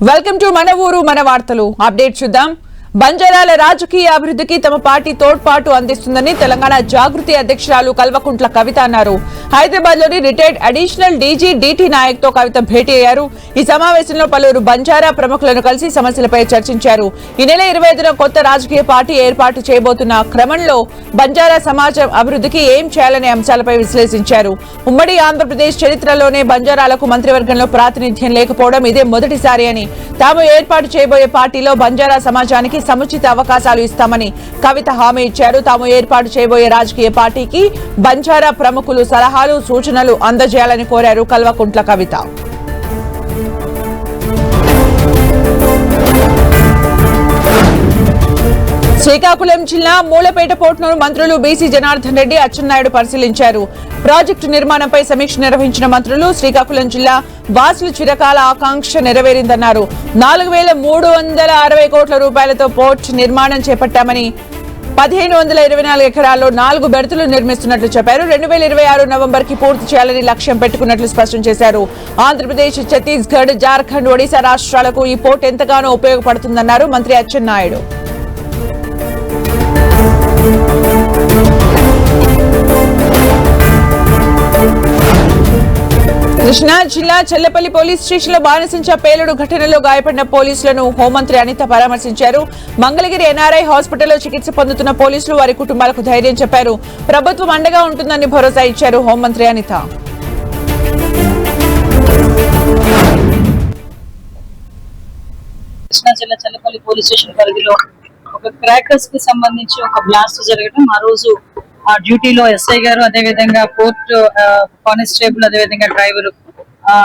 Welcome to మన ఊరు మన వార్తలు. అప్డేట్ చూద్దాం. బంజారాల రాజకీయ అభివృద్ధికి తమ పార్టీ తోడ్పాటు అందిస్తుందని తెలంగాణ జాగృతి అధ్యక్షురాలు కల్వకుంట్ల కవిత అన్నారు. హైదరాబాద్ లోని retired additional DG DT Nayak తో కవిత భేటీ అయ్యారు. ఈ సమావేశంలో పలువురు బంజారా ప్రముఖులను కలిసి సమస్యలపై చర్చించారు. ఈ నెల 25న కొత్త రాజకీయ పార్టీ ఏర్పాటు చేయబోతున్న క్రమంలో బంజారా సమాజం అభివృద్ధికి ఏం చేయాలనే అంశాలపై విశ్లేషించారు. ఉమ్మడి ఆంధ్రప్రదేశ్ చరిత్రలోనే బంజారాలకు మంత్రివర్గంలో ప్రాతినిధ్యం లేకపోవడం ఇదే మొదటిసారి అని, తాము ఏర్పాటు చేయబోయే పార్టీలో బంజారా సమాజానికి సముచిత అవకాశాలు ఇస్తామని కవిత హామీ ఇచ్చారు. తాము ఏర్పాటు చేయబోయే రాజకీయ పార్టీకి బంజారా ప్రముఖులు సలహాలు సూచనలు అందజేయాలని కోరారు కల్వకుంట్ల కవిత. శ్రీకాకుళం జిల్లా మూలపేట పోర్టును మంత్రులు బీసీ జనార్దన్ రెడ్డి, అచ్చెన్నాయుడు పరిశీలించారు. ప్రాజెక్టు నిర్మాణంపై సమీక్ష నిర్వహించిన మంత్రులు శ్రీకాకుళం జిల్లా వాసుల చిరకాల ఆకాంక్ష నెరవేరిందన్నారు. 4,360 కోట్ల రూపాయలతో పోర్టు నిర్మాణం చేపట్టామని, 1,524 ఎకరాల్లో 4 బెర్తులు నిర్మిస్తున్నట్లు చెప్పారు. 2026 నవంబర్కి పూర్తి చేయాలని లక్ష్యం పెట్టుకున్నట్లు స్పష్టం చేశారు. ఆంధ్రప్రదేశ్, ఛత్తీస్గఢ్, జార్ఖండ్, ఒడిశా రాష్ట్రాలకు ఈ పోర్టు ఎంతగానో ఉపయోగపడుతుందన్నారు మంత్రి అచ్చెన్నాయుడు. కృష్ణా జిల్లా చెల్లపల్లి పోలీస్ స్టేషన్లో బాణసంచ పేలుడు ఘటనలో గాయపడిన పోలీసులను హోంమంత్రి అనిత పరామర్శించారు. మంగళగిరి ఎన్ఆర్ఐ హాస్పిటల్లో చికిత్స పొందుతున్న పోలీసులు వారి కుటుంబాలకు ధైర్యం చెప్పారు. ప్రభుత్వం అండగా ఉంటుందని భరోసా ఇచ్చారు హోంమంత్రి అనిత. కృష్ణా జిల్లా చెల్లపల్లి పోలీస్ స్టేషన్ పరిధిలో ఒక క్రాకర్స్ కి సంబంధించి ఒక బ్లాస్ట్ జరగడం, ఆ రోజు ఆ డ్యూటీలో ఎస్ఐ గారు, అదేవిధంగా కోర్టు కానిస్టేబుల్, అదేవిధంగా డ్రైవర్,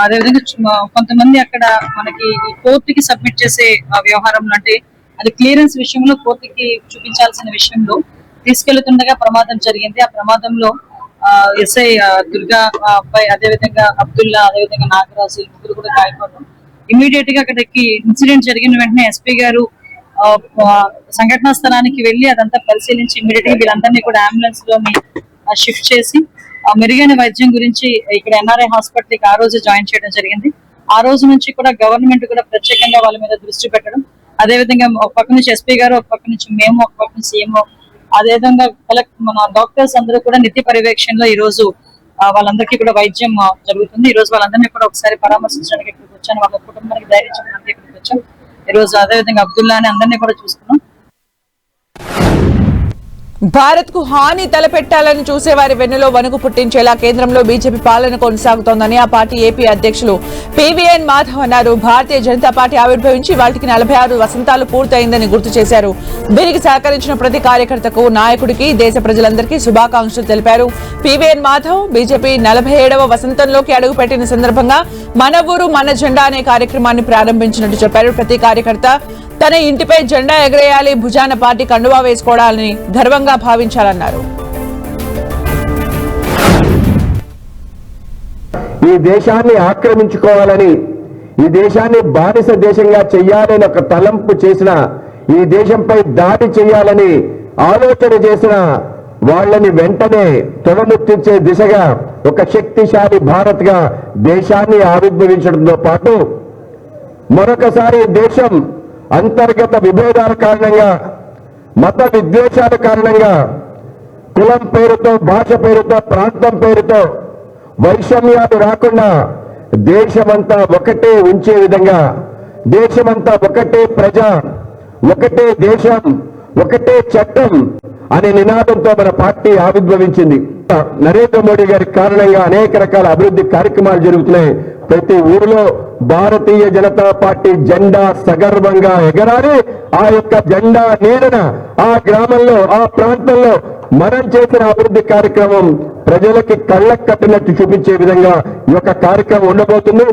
అదేవిధంగా కొంతమంది అక్కడ మనకి ఈ కోర్టుకి సబ్మిట్ చేసే వ్యవహారంలో, అంటే అది క్లియరెన్స్ విషయంలో కోర్టుకి చూపించాల్సిన విషయంలో తీసుకెళ్తుండగా ప్రమాదం జరిగింది. ఆ ప్రమాదంలో ఎస్ఐ దుర్గా అబ్బాయి, అదేవిధంగా అబ్దుల్లా, అదేవిధంగా నాగరాజు ముగ్గురు కూడా గాయపడ్డారు. ఇమీడియట్ గా అక్కడికి ఇన్సిడెంట్ జరిగిన వెంటనే ఎస్పీ గారు సంఘటనా స్థలానికి వెళ్లి అదంతా పరిశీలించి ఇమీడియట్ గా వీళ్ళందరినీ కూడా అంబులెన్స్ లోని షిఫ్ట్ చేసి మెరుగైన వైద్యం గురించి ఇక్కడ ఎన్ఆర్ఐ హాస్పిటల్ కి ఆ రోజు జాయిన్ చేయడం జరిగింది. ఆ రోజు నుంచి కూడా గవర్నమెంట్ కూడా ప్రత్యేకంగా వాళ్ళ మీద దృష్టి పెట్టడం, అదేవిధంగా ఒక పక్క నుంచి ఎస్పీ గారు, ఒక పక్క నుంచి మేము, ఒక పక్క నుంచి సీఎంఓ, అదేవిధంగా మన డాక్టర్స్ అందరూ కూడా నిత్య పర్యవేక్షణలో ఈ రోజు వాళ్ళందరికీ కూడా వైద్యం జరుగుతుంది. ఈ రోజు వాళ్ళందరినీ కూడా ఒకసారి పరామర్శించడానికి ఇక్కడికి వచ్చాను. వాళ్ళ కుటుంబానికి ధైర్యం చెప్పడానికి ఇక్కడికి వచ్చాం. ఈ రోజు అదేవిధంగా అబ్దుల్లాని అందరినీ కూడా చూసుకున్నాం. భారత్ కు హాని తలపెట్టాలని చూసేవారి వెన్నులో వణుకు పుట్టించేలా కేంద్రంలో బీజేపీ పాలన కొనసాగుతోందని ఆ పార్టీ ఏపీ అధ్యక్షులు పివిఎన్ మాధవ్ అన్నారు. భారతీయ జనతా పార్టీ ఆవిర్భవించి వాటికి 46 వసంతాలు పూర్తయిందని గుర్తు చేశారు. దీనికి సహకరించిన ప్రతి కార్యకర్తకు, నాయకుడికి, దేశ ప్రజలందరికీ శుభాకాంక్షలు తెలిపారు. పివిఎన్ మాధవ్ బీజేపీ 47వ వసంతంలోకి అడుగుపెట్టిన సందర్భంగా మన ఊరు మన జెండా అనే కార్యక్రమాన్ని ప్రారంభించినట్టు చెప్పారు. ప్రతి కార్యకర్త తన ఇంటిపై జెండా ఎగరేయాలి, భుజాన పార్టీ కండువా వేసుకోవాలని గర్వంగా భావించాలన్నారు. ఈ దేశాన్ని ఆక్రమించుకోవాలని, ఈ దేశాన్ని బానిస దేశంగా చెయ్యాలని ఒక తలంపు చేసిన, ఈ దేశంపై దాడి చేయాలని ఆలోచన చేసిన వాళ్ళని వెంటనే తొలముట్టించే దిశగా ఒక శక్తిశాలి భారత్ గా దేశాన్ని ఆవిర్భవించడంతో పాటు మరొకసారి దేశం అంతర్గత విభేదాల కారణంగా, మత విద్వేషాల కారణంగా, కులం పేరుతో, భాష పేరుతో, ప్రాంతం పేరుతో వైషమ్యాలు రాకుండా దేశమంతా ఒకటే ఉంచే విధంగా, దేశమంతా ఒకటే ప్రజ, ఒకటే దేశం, ఒకటే చట్టం అనే నినాదంతో మన పార్టీ ఆవిర్భవించింది. నరేంద్ర మోడీ గారి కారణంగా అనేక రకాల అభివృద్ధి కార్యక్రమాలు జరుగుతున్నాయి. ప్రతి ఊరిలో భారతీయ జనతా పార్టీ జెండా సగర్వంగా ఎగరాలి. ఆ యొక్క జెండా నీడన ఆ గ్రామంలో, ఆ ప్రాంతంలో మనం చేసిన అభివృద్ధి కార్యక్రమం ప్రజలకి కళ్ళకు కట్టినట్టు చూపించే విధంగా ఈ యొక్క కార్యక్రమం ఉండబోతుంది.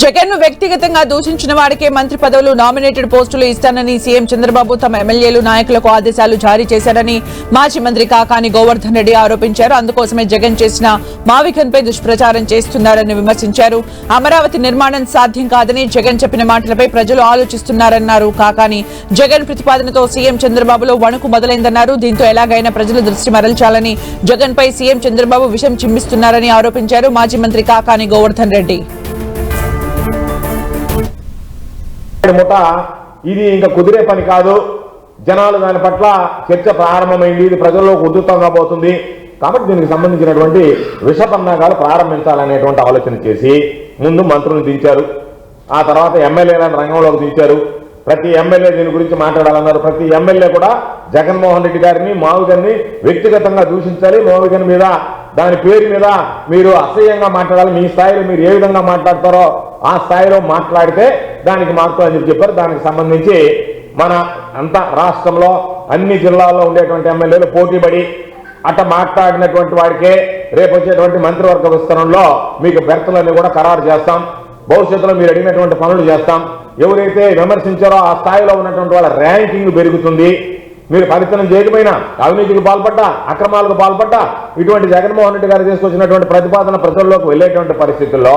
జగన్ ను వ్యక్తిగతంగా దూషించిన వాడికే మంత్రి పదవులు, నామినేటెడ్ పోస్టులు ఇస్తానని సీఎం చంద్రబాబు తమ ఎమ్మెల్యేలు, నాయకులకు ఆదేశాలు జారీ చేశారని మాజీ మంత్రి కాకాని గోవర్ధన్ రెడ్డి ఆరోపించారు. అందుకోసమే జగన్ చేసిన మావికన్పై దుష్ప్రచారం చేస్తున్నారని విమర్శించారు. అమరావతి నిర్మాణం సాధ్యం కాదని జగన్ చెప్పిన మాటలపై ప్రజలు ఆలోచిస్తున్నారన్నారు కాకాని. జగన్ ప్రతిపాదనతో సీఎం చంద్రబాబులో వణుకు మొదలైందన్నారు. దీంతో ఎలాగైనా ప్రజల దృష్టి మరల్చాలని జగన్ పై సీఎం చంద్రబాబు విషం చిమ్మిస్తున్నారని ఆరోపించారు మాజీ మంత్రి కాకాని గోవర్ధన్ రెడ్డి. ముఠ ఇది ఇంకా కుదిరే పని కాదు. జనాలు దాని పట్ల చర్చ ప్రారంభమైంది. ఇది ప్రజల్లోకి ఉధృతంగా పోతుంది. కాబట్టి దీనికి సంబంధించినటువంటి విషపన్నాగాలు ప్రారంభించాలనేటువంటి ఆలోచన చేసి ముందు మంత్రులను దించారు. ఆ తర్వాత ఎమ్మెల్యేలను రంగంలోకి దించారు. ప్రతి ఎమ్మెల్యే దీని గురించి మాట్లాడాలన్నారు. ప్రతి ఎమ్మెల్యే కూడా జగన్మోహన్ రెడ్డి గారిని, మావిగన్ని వ్యక్తిగతంగా దూషించాలి. మావిగన్ మీద, దాని పేరు మీద మీరు అసహ్యంగా మాట్లాడాలి. మీ స్థాయిలో మీరు ఏ విధంగా మాట్లాడతారో ఆ స్థాయిలో మాట్లాడితే దానికి మార్పు అని చెప్పారు. దానికి సంబంధించి మన అంత రాష్ట్రంలో అన్ని జిల్లాల్లో ఉండేటువంటి ఎమ్మెల్యేలు పోటీపడి అట్ట మాట్లాడినటువంటి వాడికే రేపు వచ్చేటువంటి మంత్రివర్గ విస్తరణలో మీకు బెర్తలన్నీ కూడా ఖరారు చేస్తాం. భవిష్యత్తులో మీరు అడిగినటువంటి పనులు చేస్తాం. ఎవరైతే విమర్శించారో ఆ స్థాయిలో ఉన్నటువంటి వాళ్ళ ర్యాంకింగ్ పెరుగుతుంది. మీరు పరిశీలన చేయకపోయినా అవినీతికి పాల్పడ్డా, అక్రమాలకు పాల్పడ్డా, ఇటువంటి జగన్మోహన్ రెడ్డి గారు తీసుకొచ్చినటువంటి ప్రతిపాదన ప్రజల్లోకి వెళ్ళేటువంటి పరిస్థితుల్లో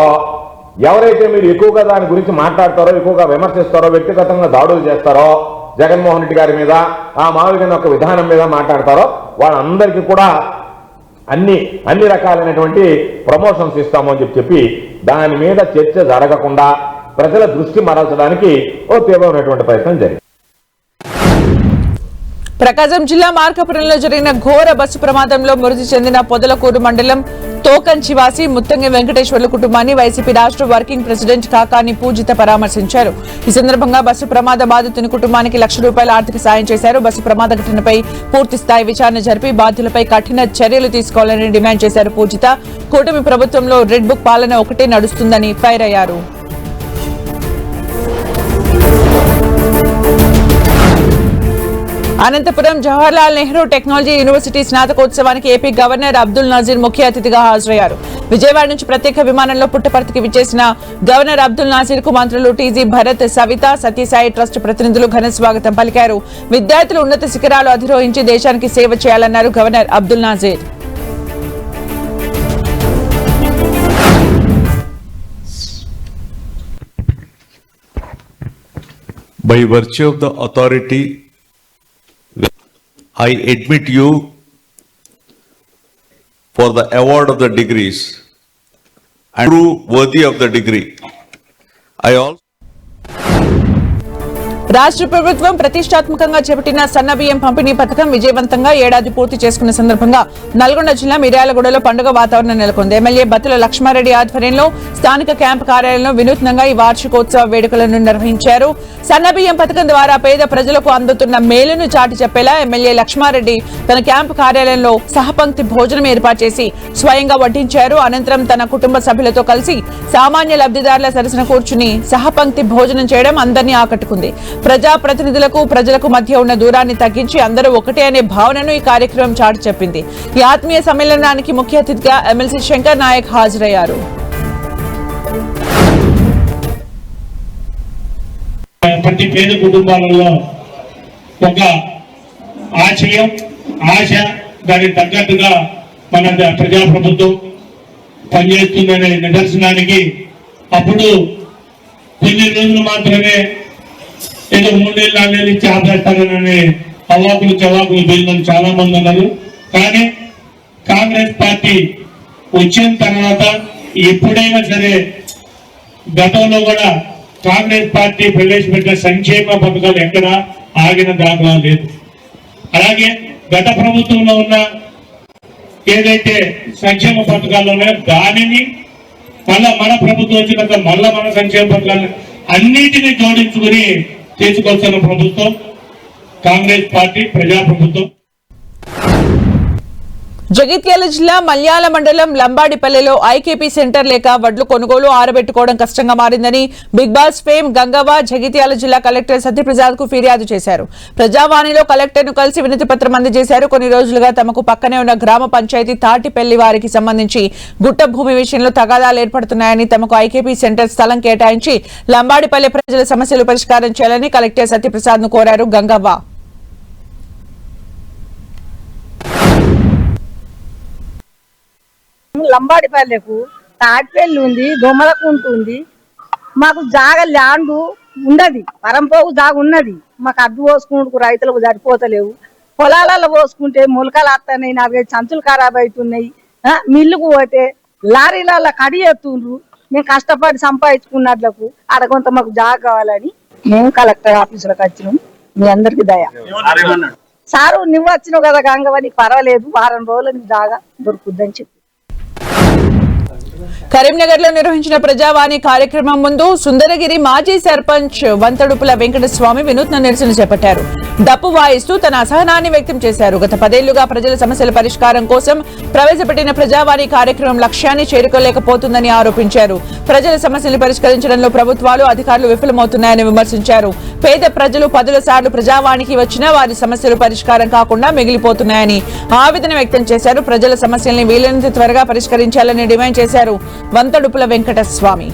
ఎవరైతే మీరు ఎక్కువగా దాని గురించి మాట్లాడతారో, ఎక్కువగా విమర్శిస్తారో, వ్యక్తిగతంగా దాడులు చేస్తారో, జగన్మోహన్ రెడ్డి గారి మీద, ఆ మావిగన్ యొక్క విధానం మీద మాట్లాడతారో వాళ్ళందరికీ కూడా అన్ని రకాలైనటువంటి ప్రమోషన్స్ ఇస్తాము అని చెప్పి దాని మీద చర్చ జరగకుండా ప్రజల దృష్టి మరల్చడానికి ఓ తీవ్రమైనటువంటి ప్రయత్నం జరిగింది. ప్రకాశం జిల్లా మార్కాపురంలో జరిగిన ఘోర బస్సు ప్రమాదంలో మృతి చెందిన పొదలకూరు మండలం తోకంచివాసి ముత్తంగి వెంకటేశ్వర్ల కుటుంబాన్ని వైసీపీ రాష్ట్ర వర్కింగ్ ప్రెసిడెంట్ కాకాని పూజిత పరామర్శించారు. ఈ సందర్భంగా బస్సు ప్రమాద బాధితుని కుటుంబానికి ₹1,00,000 ఆర్థిక సాయం చేశారు. బస్సు ప్రమాద ఘటనపై పూర్తి స్థాయి విచారణ జరిపి బాధ్యులపై కఠిన చర్యలు తీసుకోవాలని డిమాండ్ చేశారు పూజిత. కూటమి ప్రభుత్వంలో రెడ్ బుక్ పాలన ఒకటే నడుస్తుందని ఫైర్ అయ్యారు. అనంతపురం జవహర్లాల్ నెహ్రూ టెక్నాలజీ యూనివర్సిటీ స్నాతకోత్సవానికి ఏపీ గవర్నర్ అబ్దుల్ నజీర్ ముఖ్య అతిథిగా హాజరయ్యారు. విజయవాడ నుంచి ప్రత్యేక విమానంలో పుట్టపర్తికి విచ్చేసిన గవర్నర్ అబ్దుల్ నజీర్ కు మంత్రులు టీజీ భరత్, సవిత, సత్యసాయి ట్రస్ట్ ప్రతినిధులు ఘన స్వాగతం పలికారు. విద్యార్థులు ఉన్నత శిఖరాలు అధిరోహించి దేశానికి సేవ చేయాలన్నారు governor Abdul Nazeer. By virtue of the authority, I admit you for the award of the degrees and prove worthy of the degree. I also రాష్ట్ర ప్రభుత్వం ప్రతిష్టాత్మకంగా చేపట్టిన సన్నబియ్యం పంపిణీ పథకం విజయవంతంగా ఏడాది పూర్తి చేసుకున్న సందర్భంగా నల్గొండ జిల్లా మిర్యాలగూడలో పండుగ వాతావరణం నెలకొంది. ఎమ్మెల్యే బత్తుల లక్ష్మారెడ్డి ఆధ్వర్యంలో స్థానిక క్యాంపు కార్యాలయంలో వినూత్నంగా ఈ వార్షికోత్సవ వేడుకలను నిర్వహించారు. సన్నబియ్యం పథకం ద్వారా పేద ప్రజలకు అందుతున్న మేలును చాటి చెప్పేలా ఎమ్మెల్యే లక్ష్మారెడ్డి తన క్యాంపు కార్యాలయంలో సహపంక్తి భోజనం ఏర్పాటు చేసి స్వయంగా వడ్డించారు. అనంతరం తన కుటుంబ సభ్యులతో కలిసి సామాన్య లబ్ధిదారుల సరసన కూర్చుని సహపంక్తి భోజనం చేయడం అందరినీ ఆకట్టుకుంది. ప్రజా ప్రతినిధులకు ప్రజలకు మధ్య ఉన్న దూరాన్ని తగ్గించి అందరూ ఒకటే అనే భావనను ఈ కార్యక్రమం చాటి చెప్పింది. ఈ ఆత్మీయ సమ్మేళనానికి ముఖ్య అతిథిగా ఎమ్మెల్సీ శంకర్ నాయక్ హాజరయ్యారు. ప్రతి పేద కుటుంబాలలో ఒక ఆశయం, ఆశ, దానికి తగ్గట్టుగా మన ప్రజాప్రభుత్వం పనిచేస్తుందనే నిదర్శనానికి అప్పుడు కొన్ని రోజులు మాత్రమే ఏదో 3 ఏళ్ళు 4 ఏళ్ళు ఇచ్చి ఆపేస్తారని అవాకులు చవాకులు బీళ్ళని చాలా మంది ఉన్నారు. కానీ కాంగ్రెస్ పార్టీ వచ్చిన తర్వాత ఎప్పుడైనా సరే గతంలో కూడా కాంగ్రెస్ పార్టీ ప్రవేశపెట్టిన సంక్షేమ పథకాలు ఎక్కడ ఆగిన దాఖలా లేదు. అలాగే గత ప్రభుత్వంలో ఉన్న ఏదైతే సంక్షేమ పథకాలు ఉన్నాయో దానిని మన ప్రభుత్వం వచ్చినాక మన సంక్షేమ పథకాలను అన్నిటినీ జోడించుకుని తీసుకొస్తున్న ప్రభుత్వం కాంగ్రెస్ పార్టీ, ప్రజాప్రభుత్వం. జగిత్యాల జిల్లా మల్యాల మండలం లంబాడిపల్లెలో ఐకేపీ సెంటర్ లేక వడ్లు కొనుగోలు ఆరబెట్టుకోవడం కష్టంగా మారిందని Bigg Boss fame Gangavva Jagtial జిల్లా కలెక్టర్ సత్యప్రసాద్ కు ఫిర్యాదు చేశారు. ప్రజావాణిలో కలెక్టర్ ను కలిసి వినతి పత్రం అందజేశారు. కొన్ని రోజులుగా తమకు పక్కనే ఉన్న గ్రామ పంచాయతీ తాటిపల్లి వారికి సంబంధించి గుట్ట భూమి విషయంలో తగాదాలు ఏర్పడుతున్నాయని, తమకు ఐకేపీ సెంటర్ స్థలం కేటాయించి లంబాడిపల్లె ప్రజల సమస్యలు పరిష్కారం చేయాలని కలెక్టర్ సత్యప్రసాద్ ను కోరారు గంగవ్వ. లంబాడిపల్లెకు తాటిపల్లి ఉంది, దొమ్మలకుంట ఉంది. మాకు జాగ ల్యాండ్ ఉండదు, పరంపోకు జాగ ఉన్నది. మాకు అడ్డు పోసుకుంటూ రైతులకు సరిపోతలేవు. పొలాలలో పోసుకుంటే మొలకలు వస్తున్నాయి, 4-5 సంచులు ఖరాబ్ అవుతున్నాయి. మిల్లుకు పోతే లారీలలో కడి ఎత్తుండ్రు. మేము కష్టపడి సంపాదించుకున్నట్లకు అడగొంత మాకు జాగ కావాలని మేము కలెక్టర్ ఆఫీసులకు వచ్చినాం. మీ అందరికి దయ. సారు నువ్వు వచ్చినావు కదా గంగవని, పర్వాలేదు, వారం రోజులు నీకు జాగా దొరుకుద్దని చెప్పి. కరీంనగర్ లో నిర్వహించిన ప్రజావాణి కార్యక్రమం ముందు సుందరగిరి మాజీ సర్పంచ్ వంతడుపుల వెంకటస్వామి వినూత్న నిరసన చేపట్టారు. డప్పు వాయిస్తూ తన అసహనాన్ని వ్యక్తం చేశారు. గత 10 ఏళ్లుగా ప్రజల సమస్యల పరిష్కారం కోసం ప్రవేశపెట్టిన ప్రజావాణి కార్యక్రమం లక్ష్యాన్ని చేరుకోలేకపోతుందని ఆరోపించారు. ప్రజల సమస్యలు పరిష్కరించడంలో ప్రభుత్వాలు, అధికారులు విఫలమవుతున్నాయని విమర్శించారు. పేద ప్రజలు 10 సార్లు ప్రజావాణికి వచ్చినా వారి సమస్యలు పరిష్కారం కాకుండా మిగిలిపోతున్నాయని ఆవేదన వ్యక్తం చేశారు. ప్రజల సమస్యల్ని వీలైనంత త్వరగా పరిష్కరించాలని డిమాండ్ చేశారు వంతడుపుల వెంకటస్వామి.